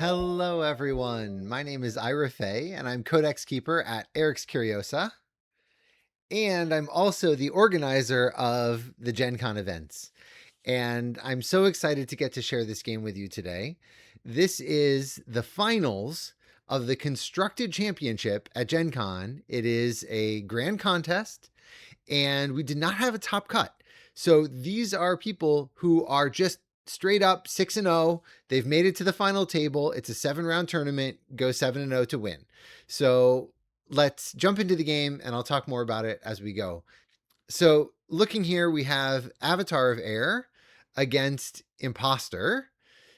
Hello, everyone. My name is Ira Faye, and I'm Codex Keeper at Erik's Curiosa. And I'm also the organizer of the Gen Con events. And I'm so excited to get to share this game with you today. This is the finals of the Constructed Championship at Gen Con. It is a grand contest, and we did not have a top cut. So these are people who are just straight up 6-0. They've made it to the final table. It's a 7-round tournament. Go 7-0 to win. So let's jump into the game, and I'll talk more about it as we go. So looking here, we have Avatar of Air against Imposter.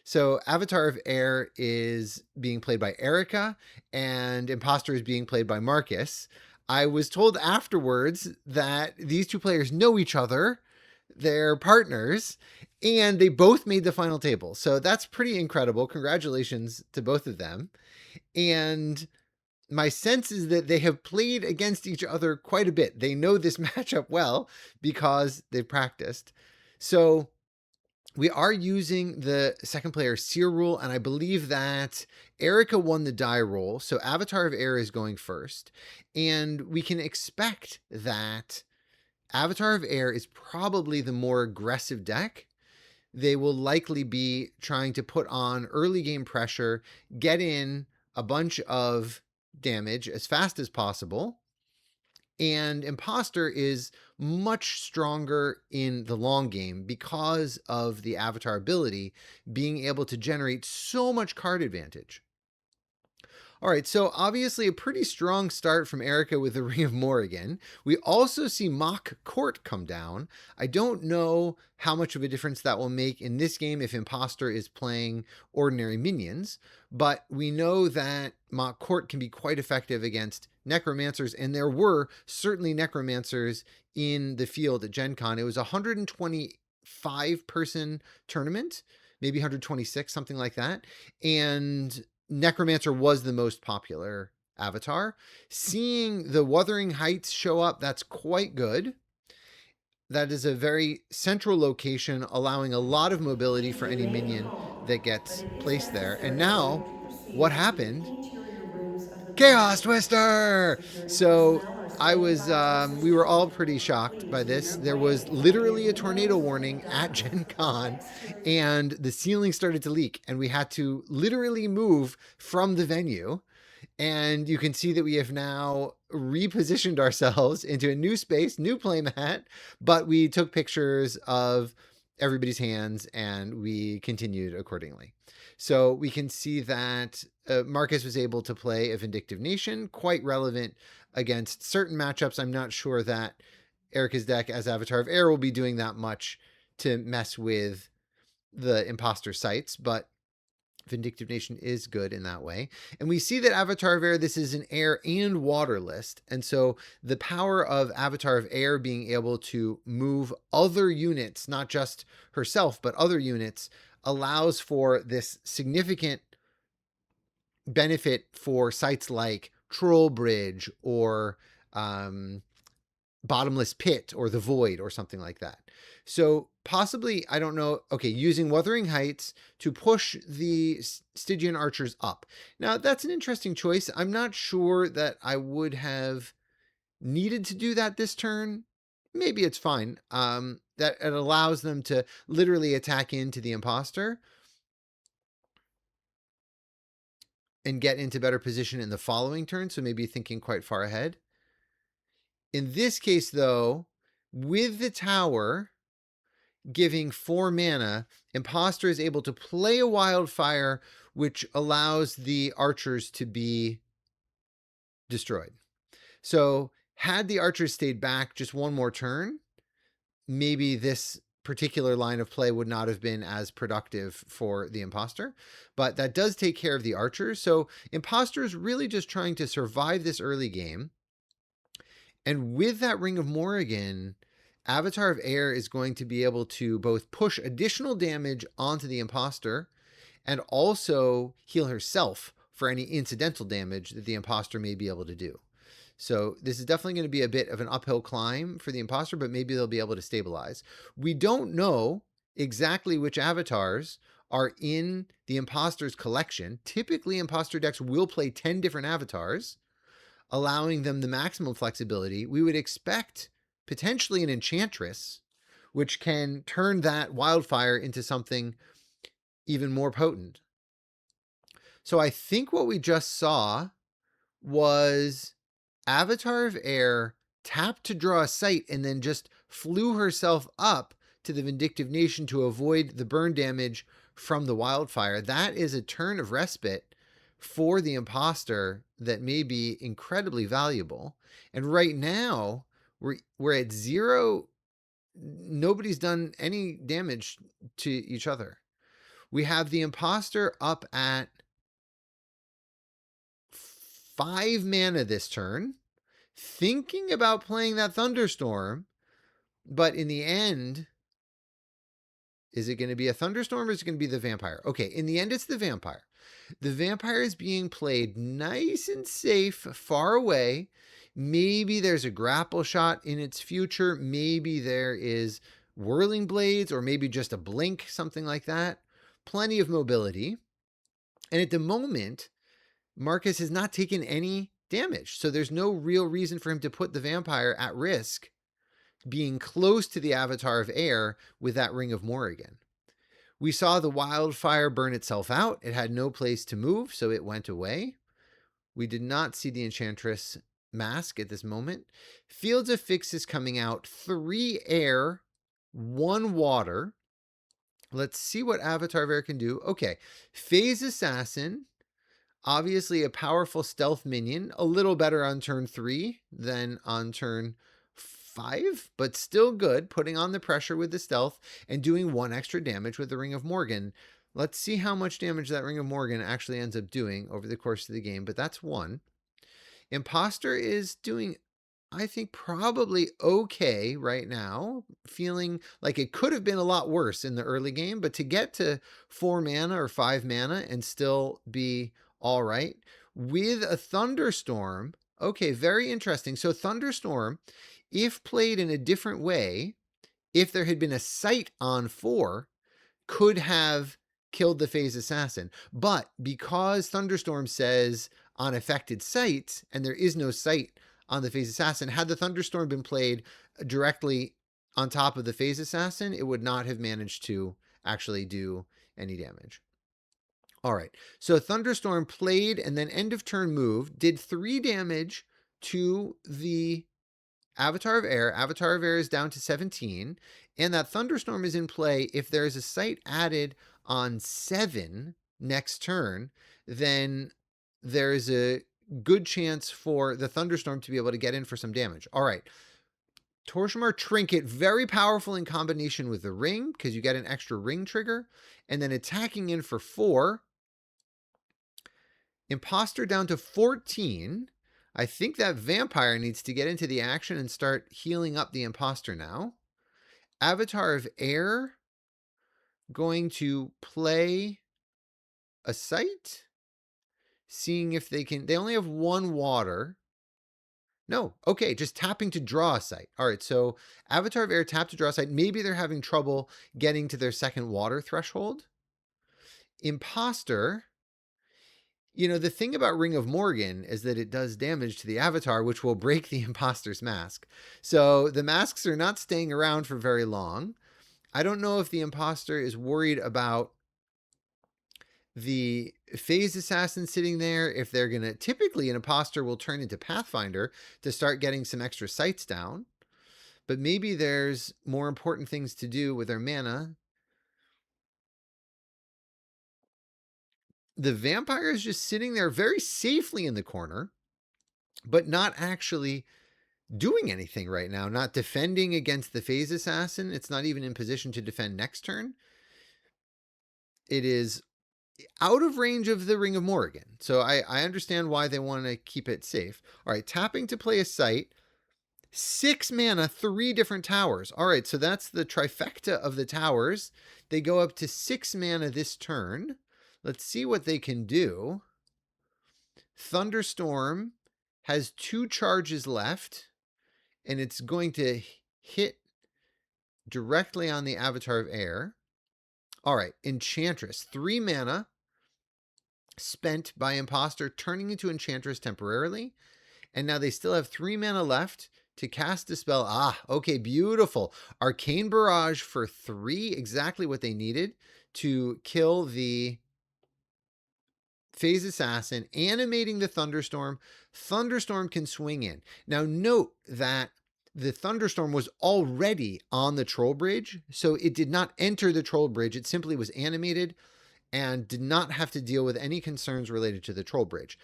So Avatar of Air is being played by Erika, and Imposter is being played by Marcus. I was told afterwards that these two players know each other. They're partners, and they both made the final table. So that's pretty incredible. Congratulations to both of them. And my sense is that they have played against each other quite a bit. They know this matchup well because they've practiced. So we are using the second player seer rule, and I believe that Erika won the die roll. So Avatar of Air is going first. And we can expect that Avatar of Air is probably the more aggressive deck. They will likely be trying to put on early game pressure, get in a bunch of damage as fast as possible. And Imposter is much stronger in the long game because of the Avatar ability being able to generate so much card advantage. All right, so obviously a pretty strong start from Erika with the Ring of Morrigan. We also see Mock Court come down. I don't know how much of a difference that will make in this game if Imposter is playing ordinary minions, but we know that Mock Court can be quite effective against Necromancers, and there were certainly Necromancers in the field at Gen Con. It was a 125-person tournament, maybe 126, something like that, and Necromancer was the most popular avatar. Seeing the Wuthering Heights show up, that's quite good. That is a very central location, allowing a lot of mobility for any minion that gets placed there. And now, what happened? Chaos Twister! So we were all pretty shocked by this. There was literally a tornado warning at Gen Con, and the ceiling started to leak, and we had to literally move from the venue. And you can see that we have now repositioned ourselves into a new space, new playmat, but we took pictures of everybody's hands and we continued accordingly. So we can see that Marcus was able to play a Vindictive Nation, quite relevant against certain matchups. I'm not sure that Erika's deck as Avatar of Air will be doing that much to mess with the Imposter sites, but Vindictive Nation is good in that way. And we see that Avatar of Air, this is an air and water list. And so the power of Avatar of Air being able to move other units, not just herself, but other units, allows for this significant benefit for sites like Troll Bridge or Bottomless Pit or the Void or something like that. So possibly, I don't know, okay, using Wuthering Heights to push the Stygian archers up. Now, that's an interesting choice. I'm not sure that I would have needed to do that this turn. Maybe it's fine. That it allows them to literally attack into the Imposter and get into better position in the following turn. So maybe thinking quite far ahead. In this case, though, with the tower giving 4 mana, Imposter is able to play a Wildfire, which allows the archers to be destroyed. So had the archers stayed back just one more turn, maybe this particular line of play would not have been as productive for the Imposter, but that does take care of the archers. So Imposter is really just trying to survive this early game. And with that Ring of Morrigan, Avatar of Air is going to be able to both push additional damage onto the Imposter and also heal herself for any incidental damage that the Imposter may be able to do. So this is definitely going to be a bit of an uphill climb for the Imposter, but maybe they'll be able to stabilize. We don't know exactly which avatars are in the Imposter's collection. Typically, Imposter decks will play 10 different avatars, allowing them the maximum flexibility. We would expect potentially an Enchantress, which can turn that wildfire into something even more potent. So I think what we just saw was Avatar of Air tapped to draw a sight and then just flew herself up to the Vindictive Nation to avoid the burn damage from the wildfire. That is a turn of respite for the Imposter that may be incredibly valuable. And right now, we're at 0. Nobody's done any damage to each other. We have the Imposter up at 5 mana this turn, thinking about playing that Thunderstorm, but in the end, is it going to be a Thunderstorm or is it going to be the Vampire? Okay, in the end, it's the Vampire. The Vampire is being played nice and safe, far away. Maybe there's a grapple shot in its future. Maybe there is Whirling Blades, or maybe just a blink, something like that. Plenty of mobility. And at the moment, Marcus has not taken any damage. So there's no real reason for him to put the Vampire at risk being close to the Avatar of Air with that Ring of Morrigan. We saw the wildfire burn itself out. It had no place to move, so it went away. We did not see the Enchantress mask at this moment. Fields of Fix is coming out. 3 air, 1 water. Let's see what Avatar of Air can do. Okay, Phase Assassin. Obviously a powerful stealth minion. A little better on turn 3 than on turn 5, but still good, putting on the pressure with the stealth and doing 1 extra damage with the Ring of Morgan. Let's see how much damage that Ring of Morgan actually ends up doing over the course of the game, but that's 1. Imposter is doing, I think, probably okay right now, feeling like it could have been a lot worse in the early game, but to get to 4 mana or 5 mana and still be all right with a Thunderstorm. Okay, very interesting. So Thunderstorm, if played in a different way, if there had been a sight on 4, could have killed the Phase Assassin. But because Thunderstorm says on affected sites, and there is no sight on the Phase Assassin, had the Thunderstorm been played directly on top of the Phase Assassin, it would not have managed to actually do any damage. All right, so Thunderstorm played and then end of turn move, did 3 damage to the Avatar of Air. Avatar of Air is down to 17, and that Thunderstorm is in play. If there's a sight added on 7 next turn, then there's a good chance for the Thunderstorm to be able to get in for some damage. All right. Torshmar Trinket, very powerful in combination with the ring, because you get an extra ring trigger, and then attacking in for 4. Imposter down to 14. I think that Vampire needs to get into the action and start healing up the Imposter now. Avatar of Air going to play a sight, seeing if they can. They only have 1 water. No, okay, just tapping to draw a sight. All right, so Avatar of Air tap to draw a sight. Maybe they're having trouble getting to their second water threshold. Imposter. You know, the thing about Ring of Morgan is that it does damage to the Avatar, which will break the Imposter's mask. So the masks are not staying around for very long. I don't know if the Imposter is worried about the Phase Assassin sitting there, if they're going to... Typically, an Imposter will turn into Pathfinder to start getting some extra sights down. But maybe there's more important things to do with their mana. The Vampire is just sitting there very safely in the corner, but not actually doing anything right now, not defending against the Phase Assassin. It's not even in position to defend next turn. It is out of range of the Ring of Morrigan. So I understand why they want to keep it safe. All right, tapping to play a sight. 6 mana, 3 different towers. All right, so that's the trifecta of the towers. They go up to 6 mana this turn. Let's see what they can do. Thunderstorm has 2 charges left, and it's going to hit directly on the Avatar of Air. All right, Enchantress, 3 mana spent by Imposter, turning into Enchantress temporarily. And now they still have 3 mana left to cast a spell. Ah, okay, beautiful. Arcane Barrage for 3, exactly what they needed to kill the Phase Assassin, animating the Thunderstorm. Thunderstorm can swing in. Now note that the Thunderstorm was already on the Troll Bridge, so it did not enter the Troll Bridge. It simply was animated and did not have to deal with any concerns related to the Troll Bridge.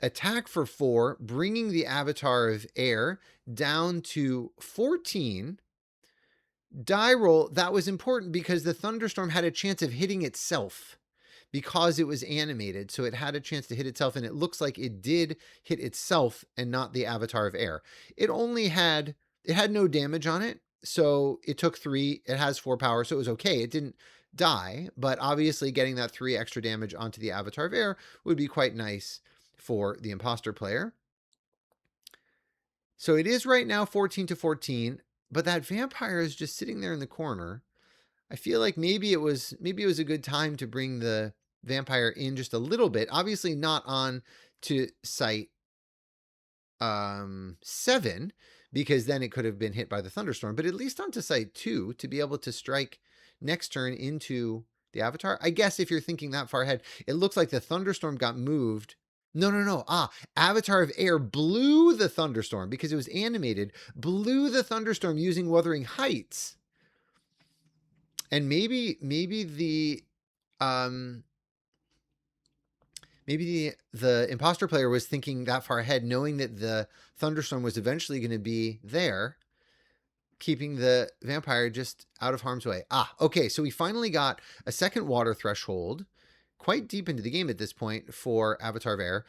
Attack for 4, bringing the Avatar of Air down to 14. Die roll, that was important because the Thunderstorm had a chance of hitting itself because it was animated. So it had a chance to hit itself, and it looks like it did hit itself and not the Avatar of Air. It had no damage on it. So it took 3. It has 4 power, so it was okay. It didn't die, but obviously getting that 3 extra damage onto the Avatar of Air would be quite nice for the Imposter player. So it is right now 14-14, but that vampire is just sitting there in the corner. I feel like maybe it was a good time to bring the vampire in just a little bit. Obviously not on to site 7, because then it could have been hit by the thunderstorm, but at least onto site 2 to be able to strike next turn into the Avatar. I guess if you're thinking that far ahead, it looks like the thunderstorm got moved. No. Avatar of Air blew the thunderstorm because it was animated, blew the thunderstorm using Wuthering Heights. And maybe the imposter player was thinking that far ahead, knowing that the thunderstorm was eventually going to be there, keeping the vampire just out of harm's way. Okay, so we finally got a second water threshold, quite deep into the game at this point for Avatar of Air,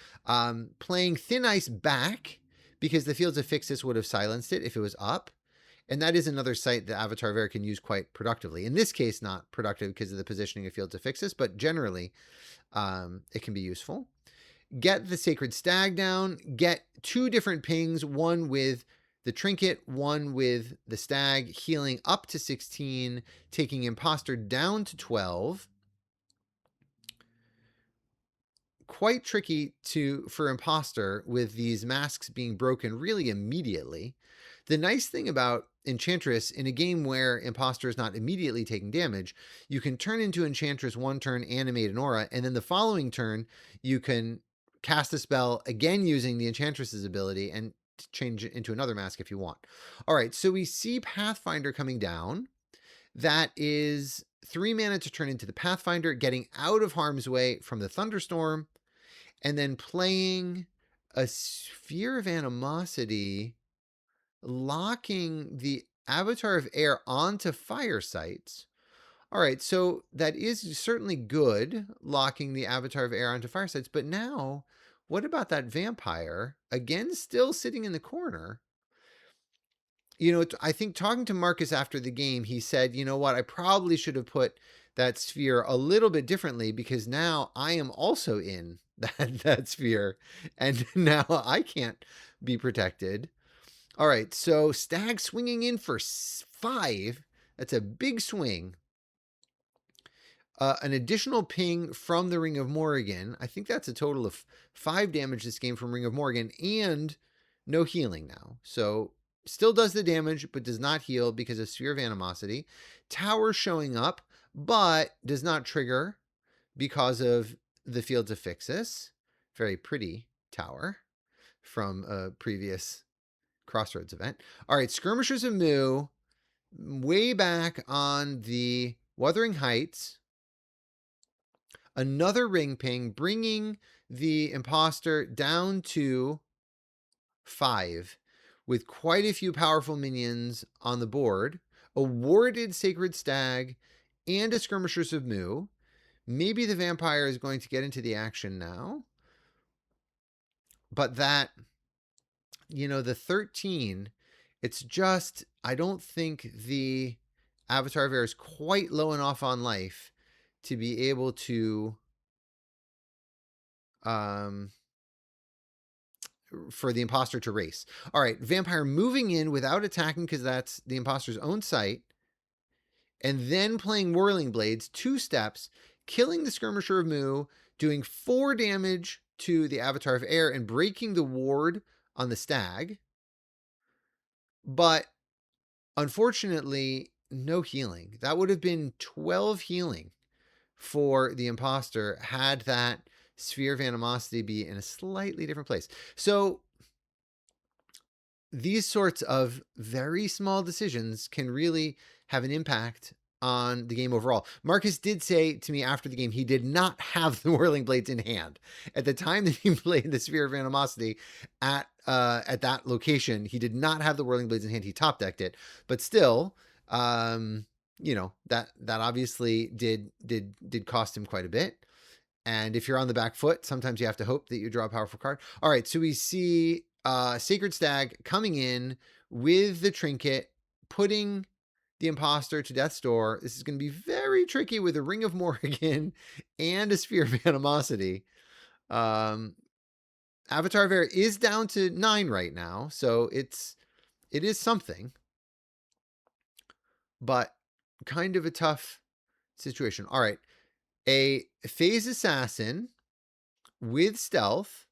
playing Thin Ice back because the Fields of Fixus would have silenced it if it was up. And that is another site that Avatar of Air can use quite productively. In this case, not productive because of the positioning of Fields of Fixus, but generally it can be useful. Get the Sacred Stag down, get 2 different pings, one with the trinket, one with the stag, healing up to 16, taking Imposter down to 12. Quite tricky for Imposter with these masks being broken really immediately. The nice thing about Enchantress, in a game where Imposter is not immediately taking damage, you can turn into Enchantress one turn, animate an aura, and then the following turn you can cast a spell again using the Enchantress's ability and change it into another mask if you want. All right, so we see Pathfinder coming down. That is 3 mana to turn into the Pathfinder, getting out of harm's way from the thunderstorm, and then playing a Sphere of Animosity, locking the Avatar of Air onto fire sites. All right, so that is certainly good, locking the Avatar of Air onto fire sites, but now what about that vampire? Again, still sitting in the corner. I think talking to Marcus after the game, he said, you know what, I probably should have put that sphere a little bit differently because now I am also in that sphere and now I can't be protected. All right, so Stag swinging in for 5. That's a big swing. An additional ping from the Ring of Morrigan. I think that's a total of 5 damage this game from Ring of Morrigan, and no healing now. So still does the damage, but does not heal because of Sphere of Animosity. Tower showing up, but does not trigger because of the Fields of Fixus. Very pretty tower from a previous Crossroads event. All right, Skirmishers of Mu, way back on the Wuthering Heights. Another ring ping, bringing the Imposter down to 5 with quite a few powerful minions on the board. Awarded Sacred Stag and a Skirmishers of Mu. Maybe the vampire is going to get into the action now. But that, the 13, it's just, I don't think the Avatar of Air is quite low enough on life to be able to for the Imposter to race. All right, vampire moving in without attacking because that's the Imposter's own site. and then playing Whirling Blades 2 steps, killing the Skirmisher of Mu, doing 4 damage to the Avatar of Air, and breaking the ward on the stag. But unfortunately, no healing. That would have been 12 healing for the Imposter had that Sphere of Animosity be in a slightly different place. So these sorts of very small decisions can really have an impact on the game overall. Marcus did say to me after the game he did not have the Whirling Blades in hand. At the time that he played the Sphere of Animosity at that location, he did not have the Whirling Blades in hand. He top decked it, but still, that obviously did cost him quite a bit. And if you're on the back foot, sometimes you have to hope that you draw a powerful card. All right, so we see Sacred Stag coming in with the trinket, putting the Imposter to death's door. This is going to be very tricky with a Ring of Morrigan and a Sphere of Animosity. Avatar of Air is down to 9 right now, so it is something, but kind of a tough situation. All right, a Phase Assassin with stealth.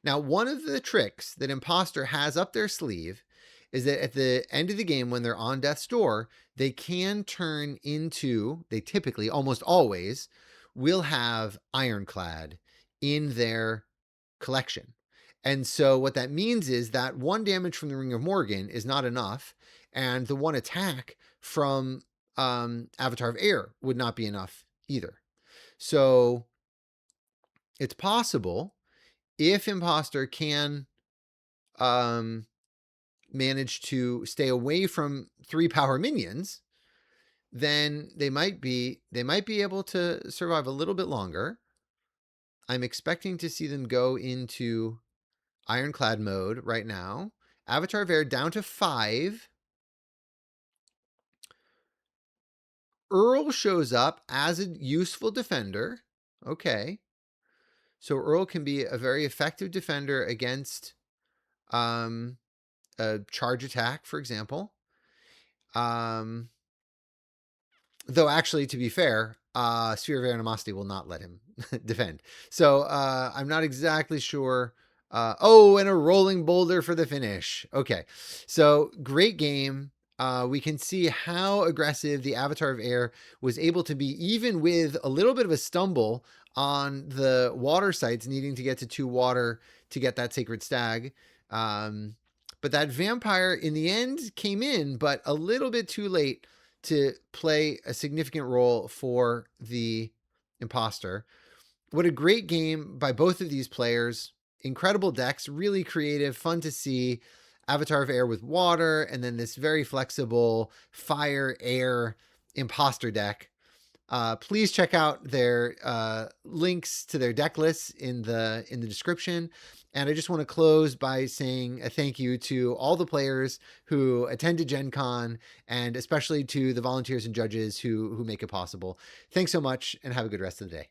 Now, one of the tricks that Imposter has up their sleeve is that at the end of the game, when they're on death's door, they can turn into, they typically, almost always, will have Ironclad in their collection. And so what that means is that 1 damage from the Ring of Morrigan is not enough, and the 1 attack from Avatar of Air would not be enough either. So it's possible, if Imposter can manage to stay away from 3 power minions, then they might be able to survive a little bit longer. I'm expecting to see them go into Ironclad mode right now. Avatar of Air down to 5. Earl shows up as a useful defender. Okay. So Earl can be a very effective defender against a charge attack, for example. Though actually, to be fair, Sphere of Animosity will not let him defend. So I'm not exactly sure. And a rolling boulder for the finish. Okay, so great game. We can see how aggressive the Avatar of Air was able to be, even with a little bit of a stumble on the water sites, needing to get to 2 water to get that Sacred Stag. But that Vampire in the end came in, but a little bit too late to play a significant role for the Imposter. What a great game by both of these players. Incredible decks, really creative, fun to see. Avatar of Air with water, and then this very flexible fire, air Imposter deck. Please check out their links to their deck lists in the description. And I just want to close by saying a thank you to all the players who attended Gen Con, and especially to the volunteers and judges who make it possible. Thanks so much, and have a good rest of the day.